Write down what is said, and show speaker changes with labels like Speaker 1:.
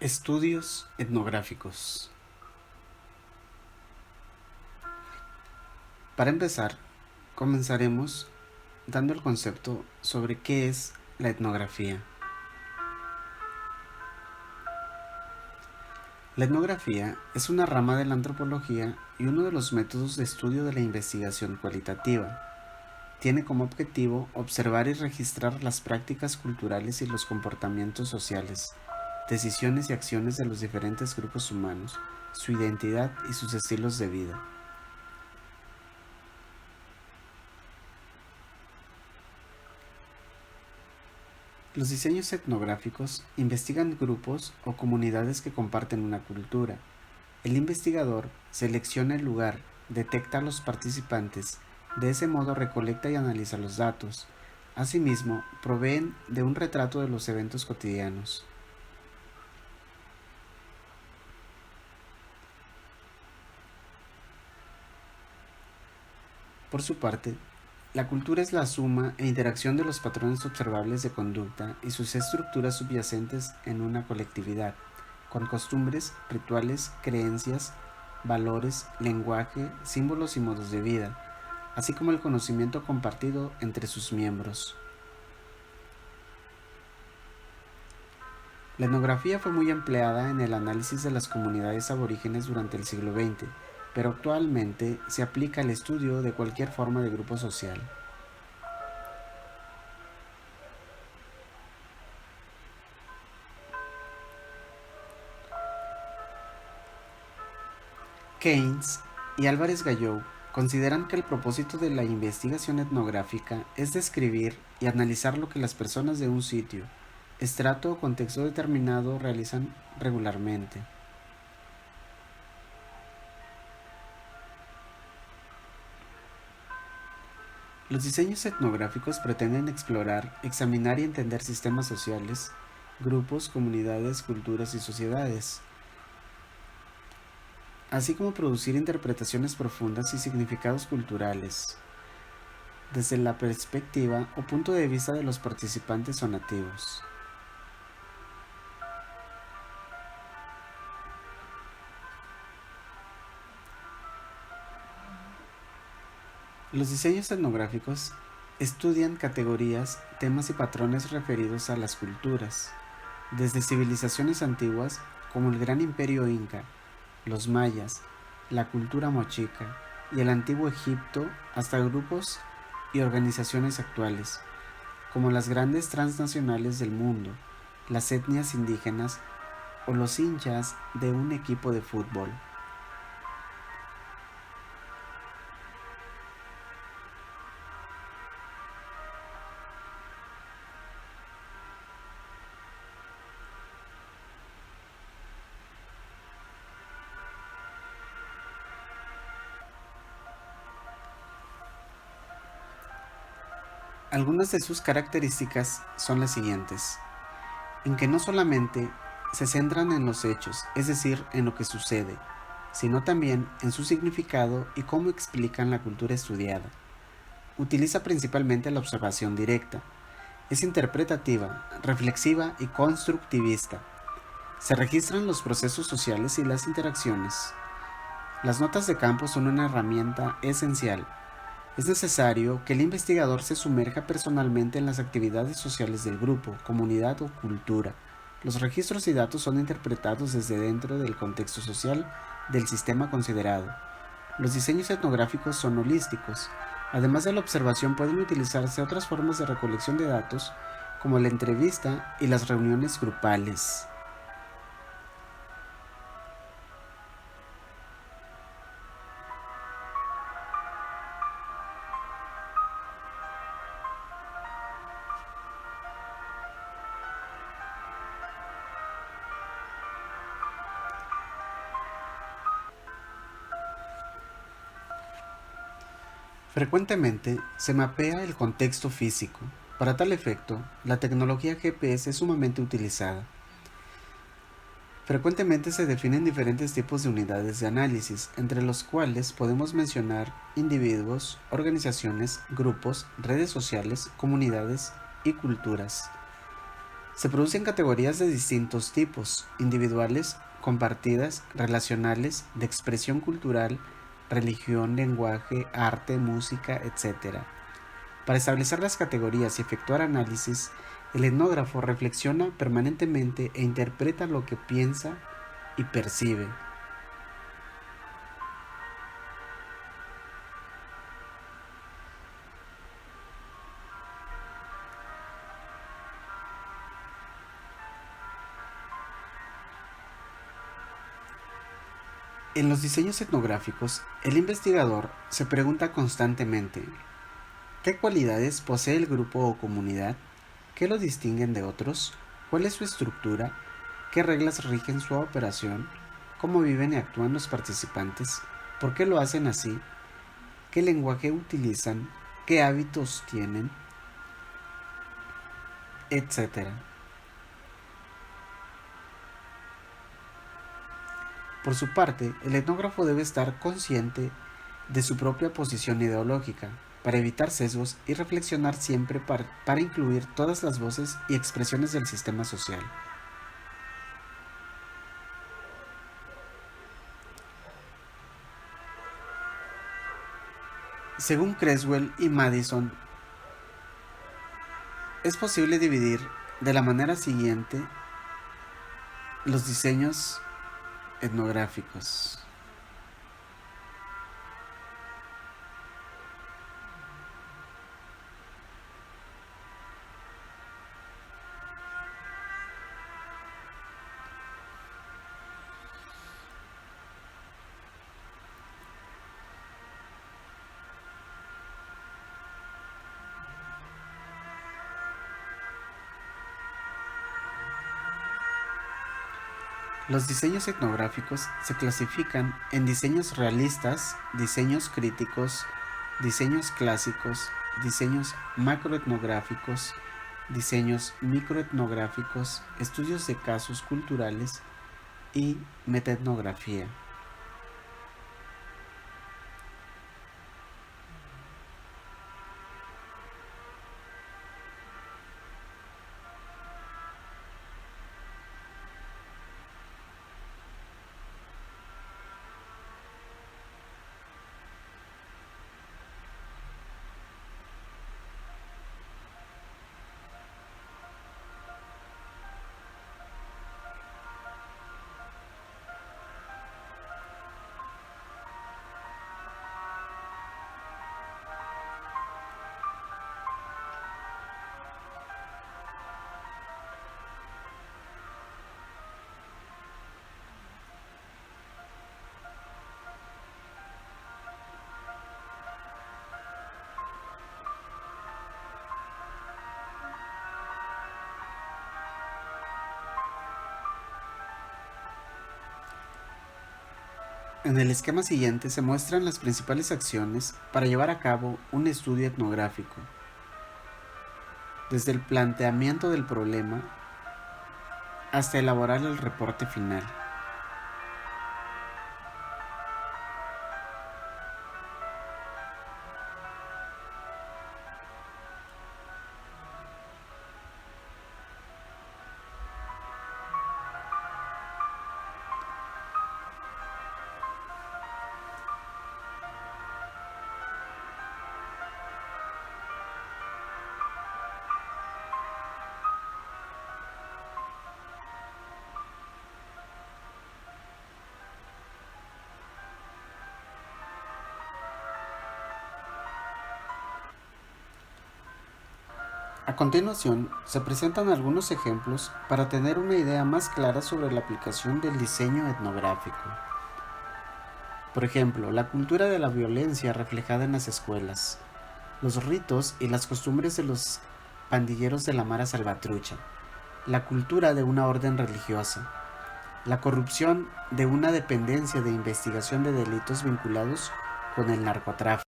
Speaker 1: Estudios etnográficos. Para empezar, comenzaremos dando el concepto sobre qué es la etnografía. La etnografía es una rama de la antropología y uno de los métodos de estudio de la investigación cualitativa. Tiene como objetivo observar y registrar las prácticas culturales y los comportamientos sociales, decisiones y acciones de los diferentes grupos humanos, su identidad y sus estilos de vida. Los diseños etnográficos investigan grupos o comunidades que comparten una cultura. El investigador selecciona el lugar, detecta a los participantes, de ese modo recolecta y analiza los datos. Asimismo, proveen de un retrato de los eventos cotidianos. Por su parte, la cultura es la suma e interacción de los patrones observables de conducta y sus estructuras subyacentes en una colectividad, con costumbres, rituales, creencias, valores, lenguaje, símbolos y modos de vida, así como el conocimiento compartido entre sus miembros. La etnografía fue muy empleada en el análisis de las comunidades aborígenes durante el siglo XX, pero actualmente se aplica al estudio de cualquier forma de grupo social. Keynes y Álvarez Gallou consideran que el propósito de la investigación etnográfica es describir y analizar lo que las personas de un sitio, estrato o contexto determinado realizan regularmente. Los diseños etnográficos pretenden explorar, examinar y entender sistemas sociales, grupos, comunidades, culturas y sociedades, así como producir interpretaciones profundas y significados culturales, desde la perspectiva o punto de vista de los participantes o nativos. Los diseños etnográficos estudian categorías, temas y patrones referidos a las culturas, desde civilizaciones antiguas como el Gran Imperio Inca, los mayas, la cultura mochica y el antiguo Egipto, hasta grupos y organizaciones actuales, como las grandes transnacionales del mundo, las etnias indígenas o los hinchas de un equipo de fútbol. Algunas de sus características son las siguientes: en que no solamente se centran en los hechos, es decir, en lo que sucede, sino también en su significado y cómo explican la cultura estudiada. Utiliza principalmente la observación directa. Es interpretativa, reflexiva y constructivista. Se registran los procesos sociales y las interacciones. Las notas de campo son una herramienta esencial. Es necesario que el investigador se sumerja personalmente en las actividades sociales del grupo, comunidad o cultura. Los registros y datos son interpretados desde dentro del contexto social del sistema considerado. Los diseños etnográficos son holísticos. Además de la observación, pueden utilizarse otras formas de recolección de datos, como la entrevista y las reuniones grupales. Frecuentemente se mapea el contexto físico. Para tal efecto, la tecnología GPS es sumamente utilizada. Frecuentemente se definen diferentes tipos de unidades de análisis, entre los cuales podemos mencionar individuos, organizaciones, grupos, redes sociales, comunidades y culturas. Se producen categorías de distintos tipos: individuales, compartidas, relacionales, de expresión cultural, religión, lenguaje, arte, música, etc. Para establecer las categorías y efectuar análisis, el etnógrafo reflexiona permanentemente e interpreta lo que piensa y percibe. En los diseños etnográficos, el investigador se pregunta constantemente: ¿qué cualidades posee el grupo o comunidad? ¿Qué lo distinguen de otros? ¿Cuál es su estructura? ¿Qué reglas rigen su operación? ¿Cómo viven y actúan los participantes? ¿Por qué lo hacen así? ¿Qué lenguaje utilizan? ¿Qué hábitos tienen? Etcétera. Por su parte, el etnógrafo debe estar consciente de su propia posición ideológica, para evitar sesgos y reflexionar siempre para incluir todas las voces y expresiones del sistema social. Según Creswell y Madison, es posible dividir de la manera siguiente los diseños etnográficos. Los diseños etnográficos se clasifican en diseños realistas, diseños críticos, diseños clásicos, diseños macroetnográficos, diseños microetnográficos, estudios de casos culturales y metaetnografía. En el esquema siguiente se muestran las principales acciones para llevar a cabo un estudio etnográfico, desde el planteamiento del problema hasta elaborar el reporte final. A continuación, se presentan algunos ejemplos para tener una idea más clara sobre la aplicación del diseño etnográfico. Por ejemplo, la cultura de la violencia reflejada en las escuelas, los ritos y las costumbres de los pandilleros de la Mara Salvatrucha, la cultura de una orden religiosa, la corrupción de una dependencia de investigación de delitos vinculados con el narcotráfico.